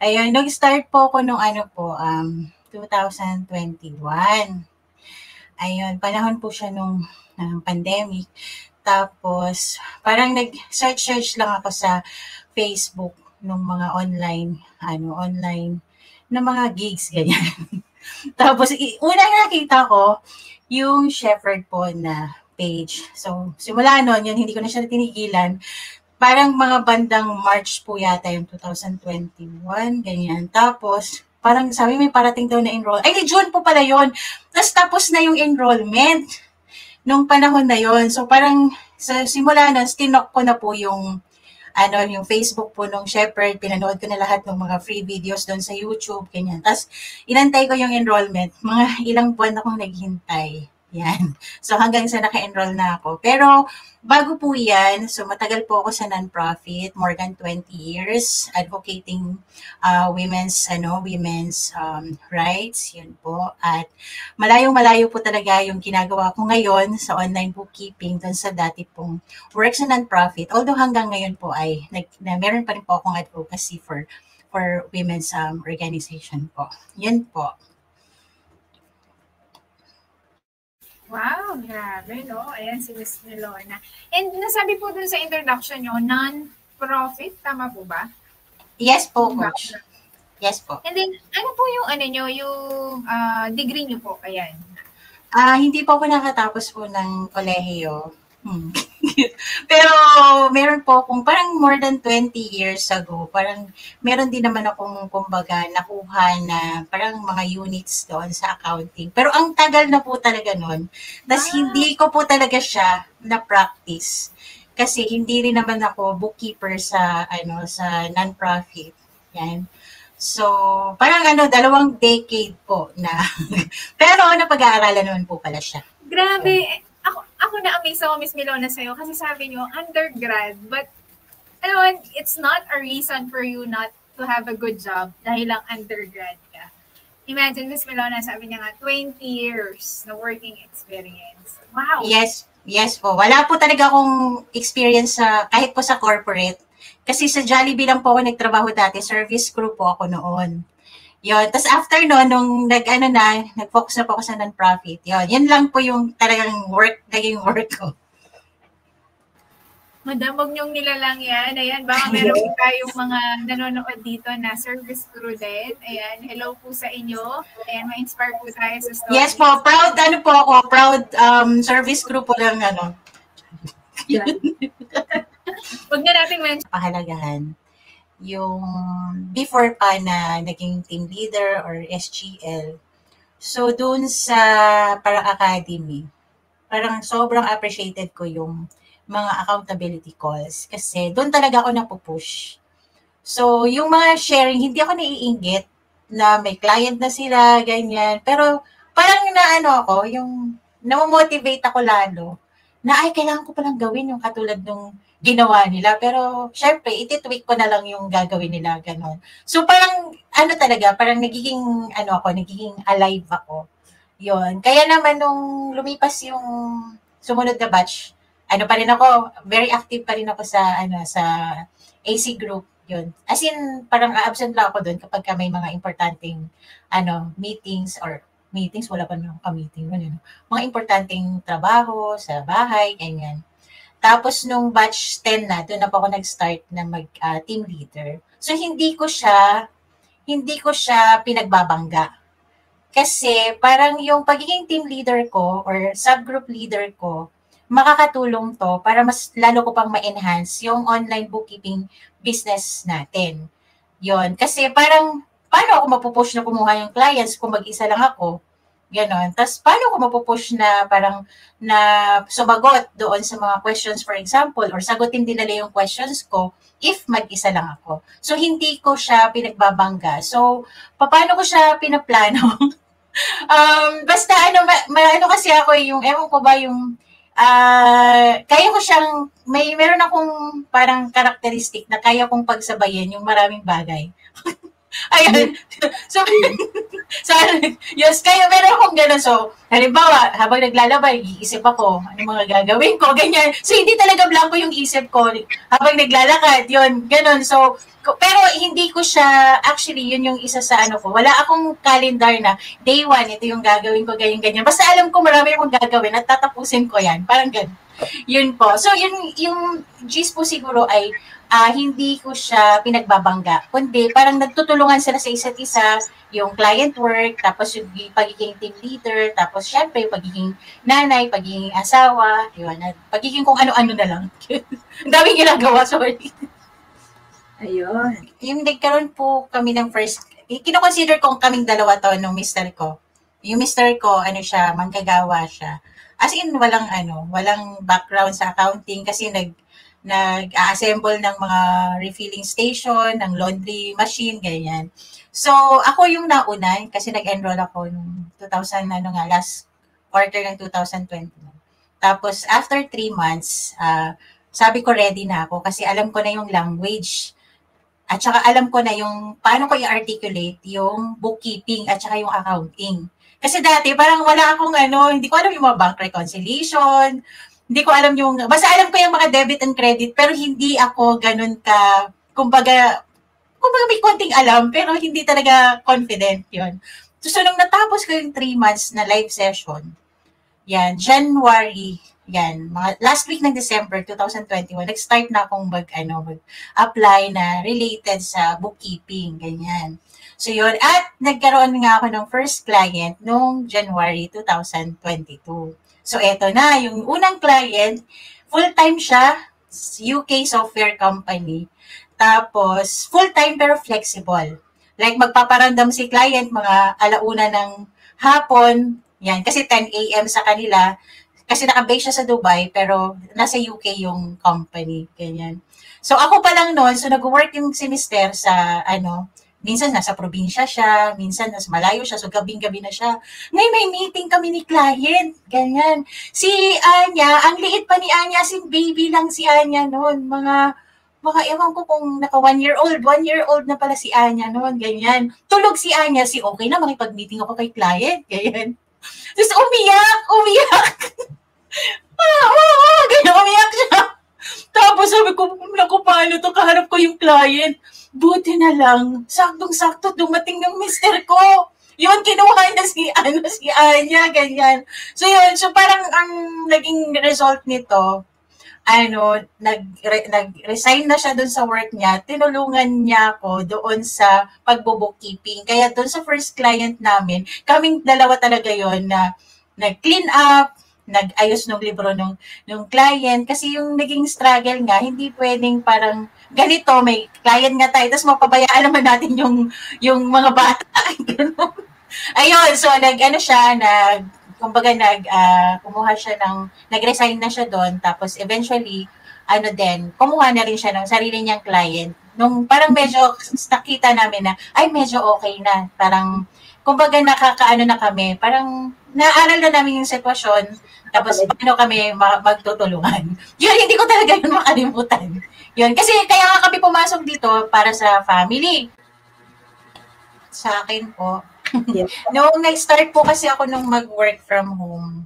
Ayun, nag-start po ako nung 2021. Ayun, panahon po siya nung pandemic. Tapos, parang nag-search lang ako sa Facebook nung mga online na mga gigs, ganyan. Tapos, unang nakita ko, yung Shepherd po na page. So, simula nun, yun, hindi ko na siya tinigilan. Parang mga bandang March po yata yung 2021, ganyan. Tapos, parang sabi may parating daw na enroll. Ay, June po pala yun. Tapos na yung enrollment nung panahon na yon. So, parang sa simula nun, stinok ko na po yung Facebook po nung Shepherd, pinanood ko na lahat ng mga free videos doon sa YouTube, ganyan. Tapos, inantay ko yung enrollment. Mga ilang buwan akong naghintay. Yan. So, hanggang sa naka-enroll na ako. Pero, bago po yan, so matagal po ako sa non-profit, more than 20 years, advocating women's rights, yun po. At malayong-malayo po talaga yung ginagawa ko ngayon sa online bookkeeping doon sa dati pong work sa non-profit. Although hanggang ngayon po ay meron pa rin po akong advocacy for women's organization po. Yun po. Wow, grabe, no? Ayan si Miss Milona. And nasabi po dun sa introduction nyo, non-profit, tama po ba? Yes po, Coach. Yes po. And then, ano po yung degree nyo po? Ayan. Hindi po ako nakatapos po ng kolehiyo. Pero meron po akong parang more than 20 years ago, parang meron din naman akong kumbaga nakuha na parang mga units doon sa accounting. Pero ang tagal na po talaga nun. Tapos hindi ko po talaga siya na-practice. Kasi hindi rin naman ako bookkeeper sa non-profit. Yan. So, parang 2 decade po na. Pero napag-aaralan naman po pala siya. Grabe. Ako na-amaze ako, Miss Milona, sa'yo kasi sabi niyo, undergrad, but it's not a reason for you not to have a good job dahil lang undergrad ka. Imagine, Miss Milona, sabi niya nga, 20 years na working experience. Wow! Yes po. Wala po talaga akong experience kahit po sa corporate. Kasi sa Jollibee lang po ako nagtrabaho dati, service crew po ako noon. Yun. Tapos after nung nag-focus na po ako sa non-profit. Yun lang po yung talagang naging work ko. Madam, huwag niyong nilalang yan. Ayan, baka meron po tayong mga nanonood dito na service crew din. Ayan, hello po sa inyo. Ayan, ma-inspire po tayo sa story. Yes po, proud service crew po lang Huwag na natin mention. Pahalagahan yung before pa na naging team leader or SGL. So, dun sa parang academy, parang sobrang appreciated ko yung mga accountability calls kasi doon talaga ako napupush. So, yung mga sharing, hindi ako naiinggit na may client na sila, ganyan. Pero, parang yung na-motivate ako lalo na kailangan ko palang gawin yung katulad nung ginawa nila. Pero, syempre, ititweak ko na lang yung gagawin nila, ganon. So, parang, parang nagiging alive ako. Yon. Kaya naman, nung lumipas yung sumunod na batch, pa rin ako, very active pa rin ako sa AC group, yun. As in, parang absent lang ako doon kapag may mga importanteng, meetings, wala pa naman ka-meeting, mga importanteng trabaho sa bahay, ganyan. Tapos nung batch 10 na, doon na po ako nag-start na mag-team leader. So hindi ko siya pinagbabangga. Kasi parang yung pagiging team leader ko or subgroup leader ko, makakatulong to para mas lalo ko pang ma-enhance yung online bookkeeping business natin. Yon. Kasi parang, paano ako mapupush na kumuha yung clients kung mag-isa lang ako? Ganon. Tapos, paano ko mapupush na parang na sumagot doon sa mga questions, for example, or sagutin din nila yung questions ko if mag-isa lang ako. So, hindi ko siya pinagbabangga. So, paano ko siya pinaplano? Basta kasi ako ewan ko ba yung, kaya ko siyang, meron akong parang karakteristik na kaya kong pagsabayin yung maraming bagay. Ayun. So, so, yes, kaya meron akong gano'n. So, halimbawa, habang naglalaba, iisip ako, ano mga gagawin ko, ganyan. So, hindi talaga blanco yung isip ko habang naglalakad, yun, gano'n. So, pero hindi ko siya, actually, yun yung isa sa ano ko. Wala akong calendar na day 1, ito yung gagawin ko, ganyan-ganyan. Basta alam ko marami akong gagawin at tatapusin ko yan. Parang gano'n. Yun po. So, yung gist po siguro ay hindi ko siya pinagbabangga, kundi parang nagtutulungan sila sa isa't isa, yung client work, tapos yung pagiging team leader, tapos syempre pagiging nanay, pagiging asawa, yun, at pagiging kung ano-ano na lang. Ang daming ginagawa, sorry. Ayun. Yung nagkaroon po kami ng first, kinoconsider kong kaming dalawa to nung mister ko. Yung mister ko, ano siya, manggagawa siya. As in, walang background sa accounting kasi nag-assemble ng mga refilling station, ng laundry machine, ganyan. So, ako yung nauna kasi nag-enroll ako noong 2000, last quarter ng 2020. Tapos, after 3 months, sabi ko ready na ako kasi alam ko na yung language. At saka alam ko na yung paano ko i-articulate yung bookkeeping at saka yung accounting. Kasi dati, parang wala akong hindi ko alam yung mga bank reconciliation, hindi ko alam basta alam ko yung mga debit and credit, pero hindi ako ganun kumbaga may konting alam, pero hindi talaga confident yun. So, nung natapos ko yung 3 months na live session, yan, January, yan, last week ng December 2021, nag-start na akong mag-apply na related sa bookkeeping, ganyan. So yun, at nagkaroon nga ako ng first client noong January 2022. So eto na, yung unang client, full-time siya, UK software company. Tapos, full-time pero flexible. Like, magpaparandam si client mga alauna ng hapon, yan, kasi 10 a.m. sa kanila, kasi naka-base siya sa Dubai, pero nasa UK yung company, ganyan. So, ako pa lang noon, so nag-work yung si Mister sa, minsan nasa probinsya siya, minsan nasa malayo siya, so gabing-gabi na siya. Ngayon may meeting kami ni client, ganyan. Si Anya, ang liit pa ni Anya, si baby lang si Anya noon, mga ewan ko kung naka 1 year old na pala si Anya noon, ganyan. Tulog si Anya, okay na, makipag-meeting ako kay client, ganyan. Tapos umiyak. Ganyan, umiyak siya. Tapos sabi ko, naku, paano to, kaharap ko yung client. Buti na lang, saktong-sakto dumating ng mister ko. Yun, kinuha na si Anya, ganyan. So yun, so parang ang naging result nito, nag-resign na siya doon sa work niya, tinulungan niya ako doon sa pagbo-bookkeeping. Kaya doon sa first client namin, kaming dalawa talaga yon na nag-clean up, nag-ayos ng libro nung client. Kasi yung naging struggle nga, hindi pwedeng parang ganito, may client nga tayo, tapos mapabayaan naman natin yung mga bata. Ayun, so kumuha siya nag-resign na siya doon, tapos eventually, kumuha na rin siya ng sarili niyang client. Nung parang medyo nakita namin na, medyo okay na. Parang, kumbaga nakakaano na kami, parang naaral na namin yung sitwasyon, tapos paano kami magtutulungan. Yun, hindi ko talaga yun makalimutan. Yun, kasi kaya nga kami pumasok dito para sa family. Sa akin po, noong nag-start po kasi ako nung mag-work from home,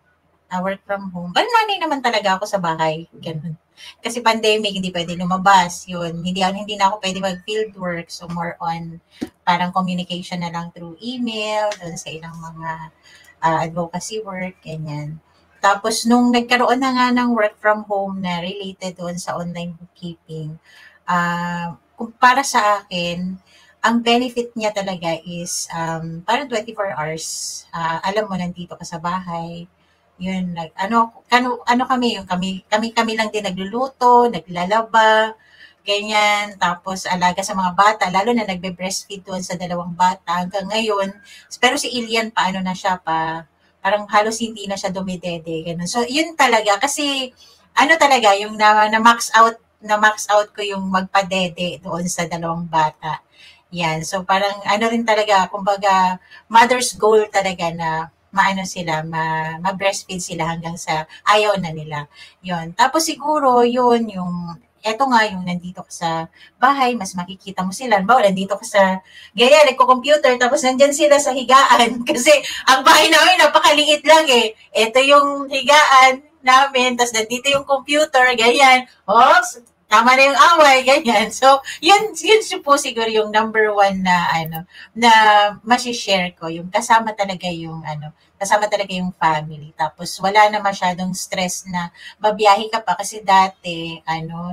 nanay naman talaga ako sa bahay. Ganun. Kasi pandemic, hindi pwede lumabas. Yun, hindi na ako pwede mag-field work. So, more on parang communication na lang through email, doon sa ilang mga advocacy work, ganyan. Tapos, nung nagkaroon na nga ng work from home na related doon sa online bookkeeping, para sa akin, ang benefit niya talaga is parang 24 hours. Alam mo, nandito ka sa bahay. Yun, kami lang din nagluluto, naglalaba, ganyan. Tapos alaga sa mga bata, lalo na nagbe-breastfeed doon sa 2 bata hanggang ngayon. Pero si Ilian na siya parang halos hindi na siya dumidede, ganun. So yun talaga kasi talaga yung na-max out ko yung magpadede doon sa 2 bata. Yan. So parang rin talaga, kumbaga mother's goal talaga na ma-breastfeed sila hanggang sa ayaw na nila. Yun. Tapos siguro yun yung eto nga yung nandito ka sa bahay, mas makikita mo sila. Bawa, nandito ka sa gaya, nagko-computer, tapos nandyan sila sa higaan. Kasi ang bahay namin, napakaliit lang eh. Ito yung higaan namin, tapos nandito yung computer, ganyan. Oh, tama na yung away, ganyan. So, yun po siguro yung number one na, na masishare ko. Yung kasama talaga yung family. Tapos, wala na masyadong stress na babiyahe ka pa. Kasi dati,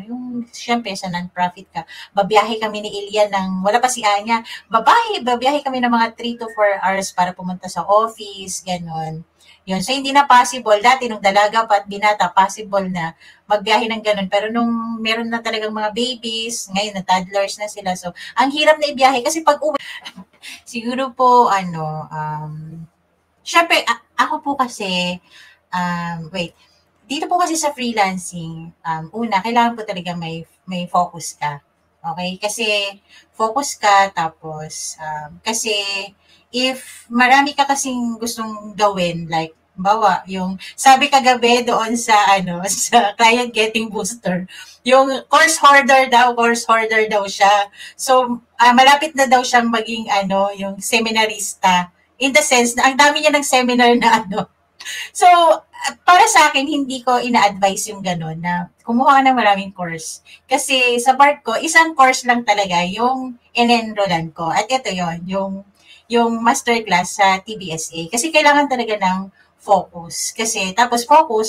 yung, syempre, sa non-profit ka, babiyahe kami ni Ilya wala pa si Anya, babiyahe kami ng mga 3 to 4 hours para pumunta sa office, ganon. Yun. So, hindi na possible. Dati, nung dalaga pa at binata, possible na magbiyahe ng ganun. Pero nung meron na talagang mga babies, ngayon na toddlers na sila. So, ang hirap na ibiyahe kasi pag uwi, siguro po, syempre, ako po kasi, dito po kasi sa freelancing, una, kailangan po talaga may focus ka. Okay? Kasi, focus ka, tapos, kasi, if marami ka kasing gustong gawin, like, bawa, yung sabi kagabi doon sa sa client getting booster, yung course hoarder daw siya. So, malapit na daw siyang maging yung seminarista, in the sense na ang dami niya ng seminar na So, para sa akin, hindi ko ina-advise yung gano'n na kumuha ka ng maraming course. Kasi sa part ko, isang course lang talaga yung in-enrollan ko. At ito yung masterclass sa TBSA. Kasi kailangan talaga ng focus.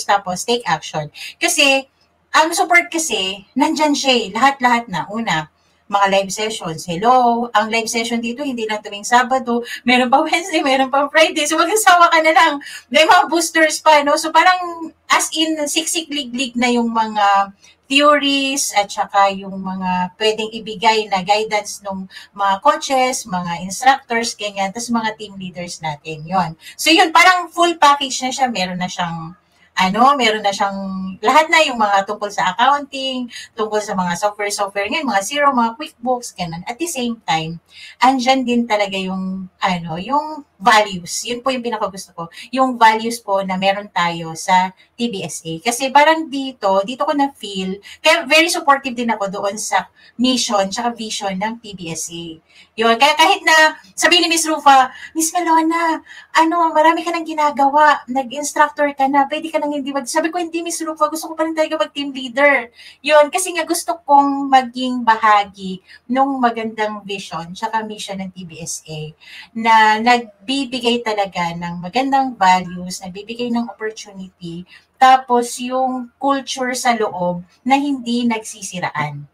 Tapos take action. Kasi, ang support kasi, nandyan siya lahat-lahat na. Una, mga live sessions. Hello, ang live session dito, hindi lang tuwing Sabado, meron pa Wednesday, meron pa Friday. So, mag-asawa ka na lang. May mga boosters pa, no? So, parang, as in, siksik-lig-lig na yung mga theories at saka yung mga pwedeng ibigay na guidance ng mga coaches, mga instructors, ganyan, tapos mga team leaders natin, yon. So yun, parang full package na siya, meron na siyang lahat na yung mga tungkol sa accounting, tungkol sa mga software ngayon, mga Xero, mga QuickBooks, ganun. At the same time, andyan din talaga yung values. Yun po yung pinakagusto ko. Yung values po na meron tayo sa TBSA. Kasi parang dito ko na-feel, kaya very supportive din ako doon sa mission tsaka vision ng TBSA. Yun, kaya kahit na sabi ni Miss Rufa, Miss Melona, marami ka nang ginagawa, nag-instructor ka na, pwede ka nang hindi sabi ko, hindi Miss Rufa, gusto ko pa rin talaga mag-team leader. Yun, kasi nga gusto kong maging bahagi nung magandang vision tsaka mission ng TBSA na nagbibigay talaga ng magandang values, nagbibigay ng opportunity, tapos yung culture sa loob na hindi nagsisiraan.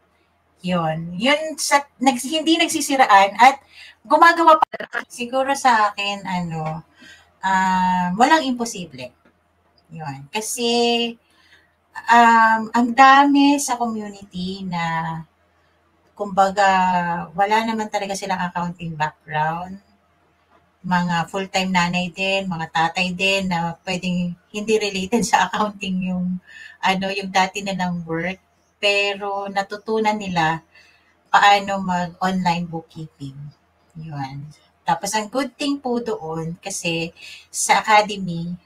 Yun hindi nagsisiraan at gumagawa pa. Siguro sa akin, walang imposible. Yun. Kasi, ang dami sa community na, kumbaga, wala naman talaga silang accounting background. Mga full-time nanay din, mga tatay din na pwedeng hindi related sa accounting yung dati nilang work. Pero natutunan nila paano mag-online bookkeeping. Yun. Tapos ang good thing po doon, kasi sa academy,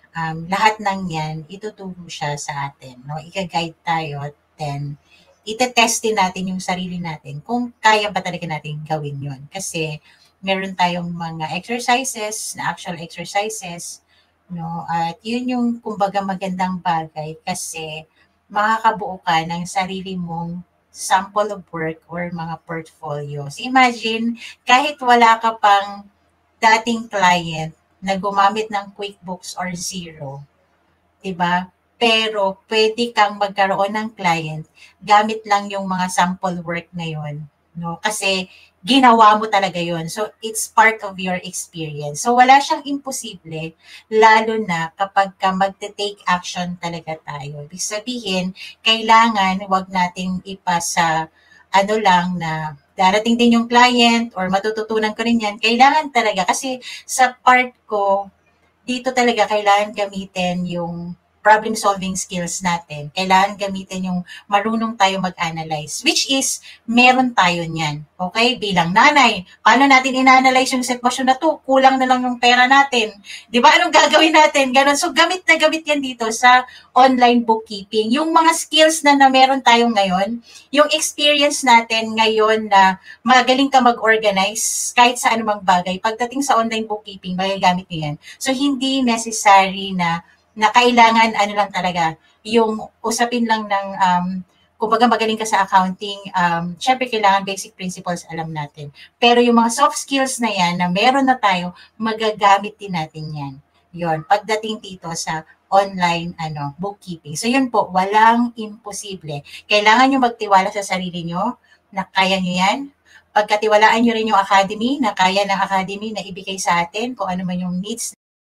lahat ng yan, ituturo siya sa atin. No? Ika-guide tayo at then itetest din natin yung sarili natin kung kaya ba talaga natin gawin yun. Kasi meron tayong mga exercises, na actual exercises, no? At yun yung kumbaga magandang bagay kasi makakabuo ka ng sarili mong sample of work or mga portfolios. Imagine, kahit wala ka pang dating client na gumamit ng QuickBooks or Xero, diba? Pero pwede kang magkaroon ng client gamit lang yung mga sample work na yun. No? Kasi ginawa mo talaga yun. So, it's part of your experience. So, wala siyang imposible, lalo na kapag ka magte-take action talaga tayo. Ibig sabihin, kailangan wag nating ipasa lang na darating din yung client or matututunan ko rin yan. Kailangan talaga, kasi sa part ko, dito talaga kailangan gamitin yung problem-solving skills natin, kailangan gamitin yung marunong tayo mag-analyze, which is, meron tayo niyan. Okay? Bilang nanay, paano natin in-analyze yung sitwasyon na to? Kulang na lang yung pera natin. Di ba? Anong gagawin natin? Ganon. So, gamit na gamit yan dito sa online bookkeeping. Yung mga skills na meron tayo ngayon, yung experience natin ngayon na magaling ka mag-organize kahit sa anumang bagay, pagdating sa online bookkeeping, magagamit nyo yan. So, hindi necessary na kailangan lang talaga, yung usapin lang ng, kumbaga magaling ka sa accounting, syempre kailangan basic principles alam natin. Pero yung mga soft skills na yan, na meron na tayo, magagamit din natin yan. Yon, pagdating dito sa online bookkeeping. So yun po, walang imposible. Kailangan nyo magtiwala sa sarili nyo na kaya nyo yan. Pagkatiwalaan nyo rin yung academy, na kaya ng academy na ibigay sa atin kung ano man yung needs